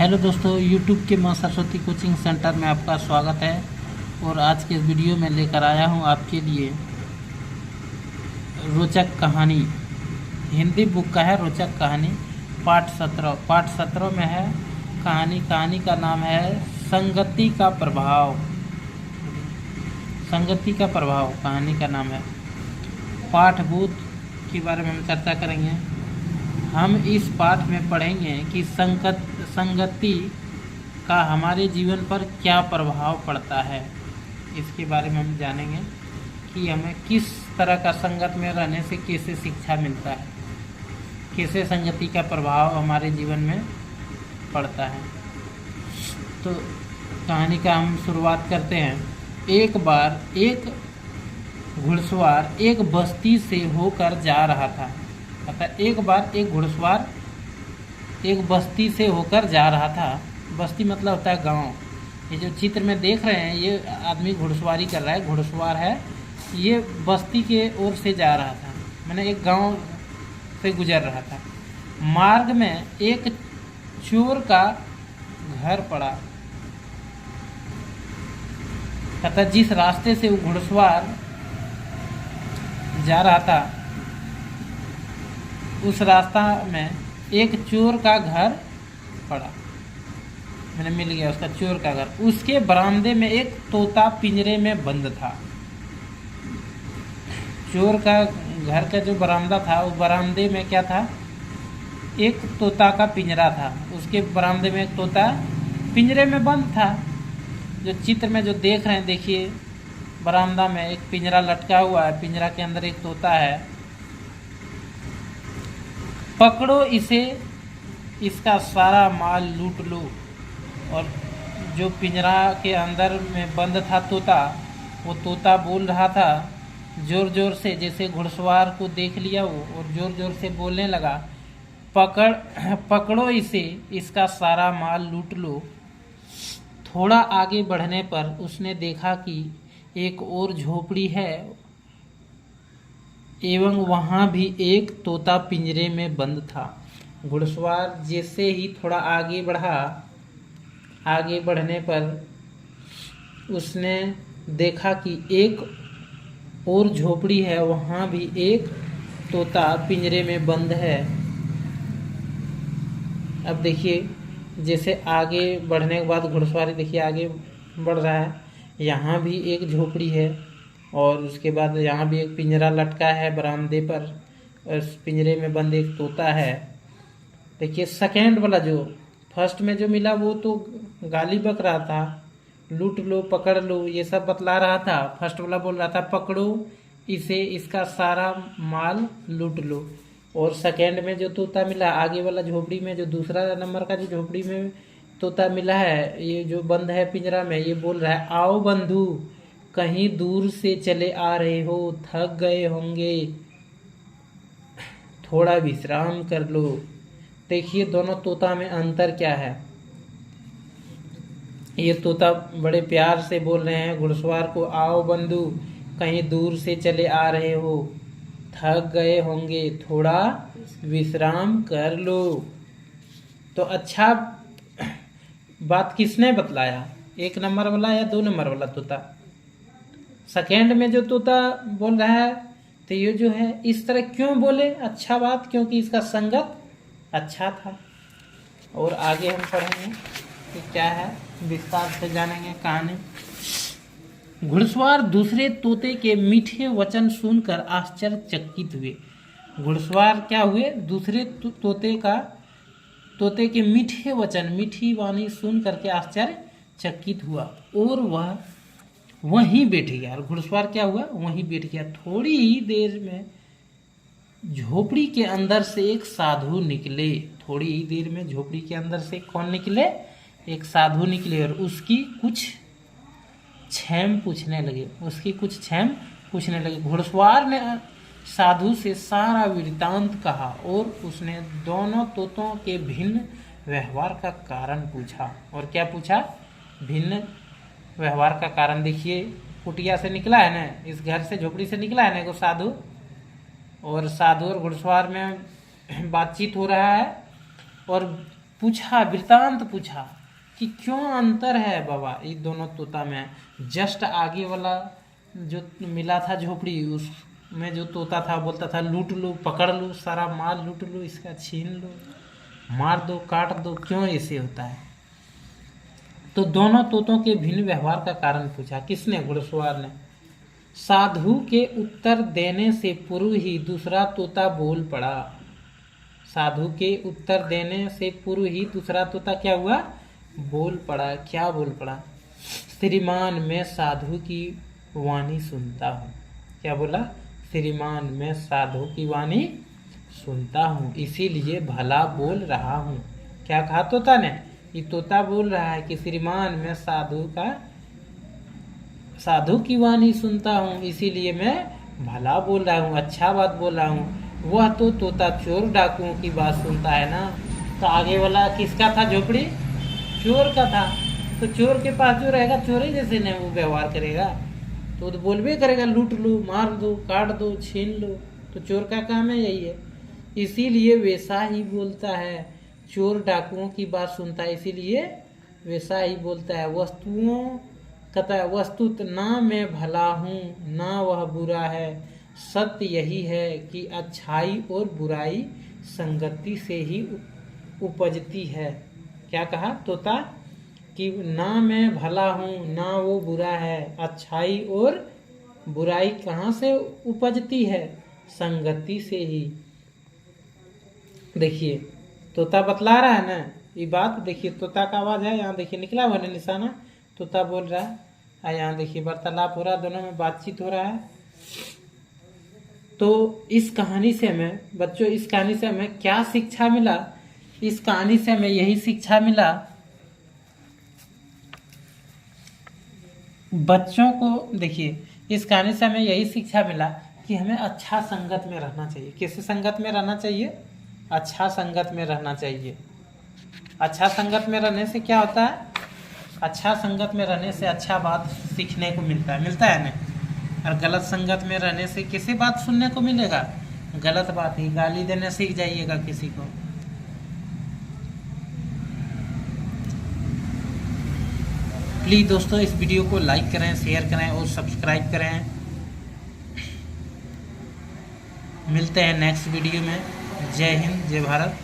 Hello दोस्तों, YouTube के माँ सरस्वती कोचिंग सेंटर में आपका स्वागत है। और आज के इस वीडियो में लेकर आया हूँ आपके लिए रोचक कहानी। हिंदी बुक का है रोचक कहानी, पाठ 17 में है। कहानी का नाम है संगति का प्रभाव। संगति का प्रभाव कहानी का नाम है। पाठभूत के बारे में हम चर्चा करेंगे। हम इस पाठ में पढ़ेंगे कि संगति का हमारे जीवन पर क्या प्रभाव पड़ता है। इसके बारे में हम जानेंगे कि हमें किस तरह का संगत में रहने से कैसे शिक्षा मिलता है, कैसे संगति का प्रभाव हमारे जीवन में पड़ता है। तो कहानी का हम शुरुआत करते हैं। एक बार एक घुड़सवार एक बस्ती से होकर जा रहा था। अतः एक बार एक घुड़सवार एक बस्ती से होकर जा रहा था। बस्ती मतलब होता है गांव। ये जो चित्र में देख रहे हैं, ये आदमी घुड़सवारी कर रहा है, घुड़सवार है। ये बस्ती के ओर से जा रहा था, मैंने एक गांव से गुजर रहा था। मार्ग में एक चोर का घर पड़ा। तथा जिस रास्ते से वो घुड़सवार जा रहा था, उस रास्ता में एक चोर का घर पड़ा। मैंने मिल गया उसका चोर का घर। उसके बरामदे में एक तोता पिंजरे में बंद था। चोर का घर का जो बरामदा था, उस बरामदे में क्या था? एक तोता का पिंजरा था। उसके बरामदे में एक तोता पिंजरे में बंद था। जो चित्र में जो देख रहे हैं, देखिए बरामदा में एक पिंजरा लटका हुआ है, पिंजरा के अंदर एक तोता है। पकड़ो इसे, इसका सारा माल लूट लो। और जो पिंजरा के अंदर में बंद था तोता, वो तोता बोल रहा था जोर जोर से, जैसे घुड़सवार को देख लिया वो, और जोर जोर से बोलने लगा, पकड़ो इसे, इसका सारा माल लूट लो। थोड़ा आगे बढ़ने पर उसने देखा कि एक और झोपड़ी है एवं वहाँ भी एक तोता पिंजरे में बंद था। घुड़सवार जैसे ही थोड़ा आगे बढ़ा, आगे बढ़ने पर उसने देखा कि एक और झोपड़ी है, वहाँ भी एक तोता पिंजरे में बंद है। अब देखिए, जैसे आगे बढ़ने के बाद घुड़सवारी देखिए आगे बढ़ रहा है। यहाँ भी एक झोपड़ी है और उसके बाद यहाँ भी एक पिंजरा लटका है बरामदे पर, और उस पिंजरे में बंद एक तोता है। देखिए सेकेंड वाला, जो फर्स्ट में जो मिला वो तो गाली बक रहा था, लूट लो, पकड़ लो, ये सब बतला रहा था। फर्स्ट वाला बोल रहा था पकड़ो इसे, इसका सारा माल लूट लो। और सेकेंड में जो तोता मिला, आगे वाला झोपड़ी में, जो दूसरा नंबर का जो झोपड़ी में तोता मिला है, ये जो बंद है पिंजरा में, ये बोल रहा है, आओ बंधु, कहीं दूर से चले आ रहे हो, थक गए होंगे, थोड़ा विश्राम कर लो। देखिए दोनों तोता में अंतर क्या है। ये तोता बड़े प्यार से बोल रहे हैं घुड़सवार को, आओ बंधु, कहीं दूर से चले आ रहे हो, थक गए होंगे, थोड़ा विश्राम कर लो। तो अच्छा बात किसने बतलाया, एक नंबर वाला या दो नंबर वाला तोता? सेकेंड में जो तोता बोल रहा है, तो ये जो है इस तरह क्यों बोले अच्छा बात? क्योंकि इसका संगत अच्छा था। और आगे हम पढ़ेंगे कि क्या है, विस्तार से जानेंगे कहानी। घुड़सवार दूसरे तोते के मीठे वचन सुनकर आश्चर्यचकित हुए। घुड़सवार क्या हुए? दूसरे तोते के मीठे वचन, मीठी वाणी सुन करके आश्चर्यचकित हुआ और वह वहीं बैठ गया। और घुड़सवार क्या हुआ? वहीं बैठ गया। थोड़ी ही देर में झोपड़ी के अंदर से एक साधु निकले। थोड़ी ही देर में झोपड़ी के अंदर से कौन निकले? एक साधु निकले और उसकी कुछ क्षेम पूछने लगे। घुड़सवार ने साधु से सारा वृत्तांत कहा और उसने दोनों तोतों के भिन्न व्यवहार का कारण पूछा। और क्या पूछा? भिन्न व्यवहार का कारण। देखिए कुटिया से निकला है ना, इस घर से, झोपड़ी से निकला है ना एक साधु, और साधु और घुड़सवार में बातचीत हो रहा है। और पूछा, वृतांत पूछा कि क्यों अंतर है बाबा इन दोनों तोता में। जस्ट आगे वाला जो मिला था झोपड़ी, उसमें जो तोता था बोलता था लूट लो, पकड़ लो, सारा माल लूट लो, इसका छीन लो, मार दो, काट दो, क्यों ऐसे होता है। तो दोनों तोतों के भिन्न व्यवहार का कारण पूछा। किसने? घुड़सवार ने। साधु के उत्तर देने से पूर्व ही दूसरा तोता बोल पड़ा। साधु के उत्तर देने से पूर्व ही दूसरा तोता क्या हुआ? बोल पड़ा। क्या बोल पड़ा? श्रीमान मैं साधु की वाणी सुनता हूँ। क्या बोला? श्रीमान मैं साधु की वाणी सुनता हूँ, इसीलिए भला बोल रहा हूँ। क्या कहा तोता ने? ये तोता बोल रहा है कि श्रीमान मैं साधु की वाणी सुनता हूँ, इसीलिए मैं भला बोल रहा हूँ, अच्छा बात बोल रहा हूँ। वह तो तोता चोर डाकुओं की बात सुनता है ना। तो आगे वाला किसका था झोपड़ी? चोर का था। तो चोर के पास जो रहेगा चोरी जैसे नहीं वो व्यवहार करेगा, तो बोलबे करेगा लूट लो, मार दो, काट दो, छीन लो। तो चोर का काम है यही है, इसीलिए वैसा ही बोलता है। चोर डाकुओं की बात सुनता है, इसीलिए वैसा ही बोलता है। वस्तुओं कहता है वस्तुत ना मैं भला हूँ ना वह बुरा है, सत्य यही है कि अच्छाई और बुराई संगति से ही उपजती है। क्या कहा तोता? कि ना मैं भला हूँ ना वो बुरा है, अच्छाई और बुराई कहाँ से उपजती है? संगति से ही। देखिए तोता बतला रहा है ना ये बात। देखिए तोता का आवाज़ है, यहाँ देखिए निकला हुआ निशाना, तोता बोल रहा है। यहाँ देखिए वार्तालाप हो रहा है, दोनों में बातचीत हो रहा है। तो इस कहानी से हमें बच्चों, इस कहानी से हमें क्या शिक्षा मिला? इस कहानी से हमें यही शिक्षा मिला बच्चों को। देखिए इस कहानी से हमें यही शिक्षा मिला कि हमें अच्छा संगत में रहना चाहिए। किस संगत में रहना चाहिए? अच्छा संगत में रहना चाहिए। अच्छा संगत में रहने से क्या होता है? अच्छा संगत में रहने से अच्छा बात सीखने को मिलता है ना। और गलत संगत में रहने से किसी बात सुनने को मिलेगा? गलत बात ही, गाली देने सीख जाइएगा किसी को। प्लीज़ दोस्तों इस वीडियो को लाइक करें, शेयर करें और सब्सक्राइब करें। मिलते हैं नेक्स्ट वीडियो में। जय हिंद, जय भारत।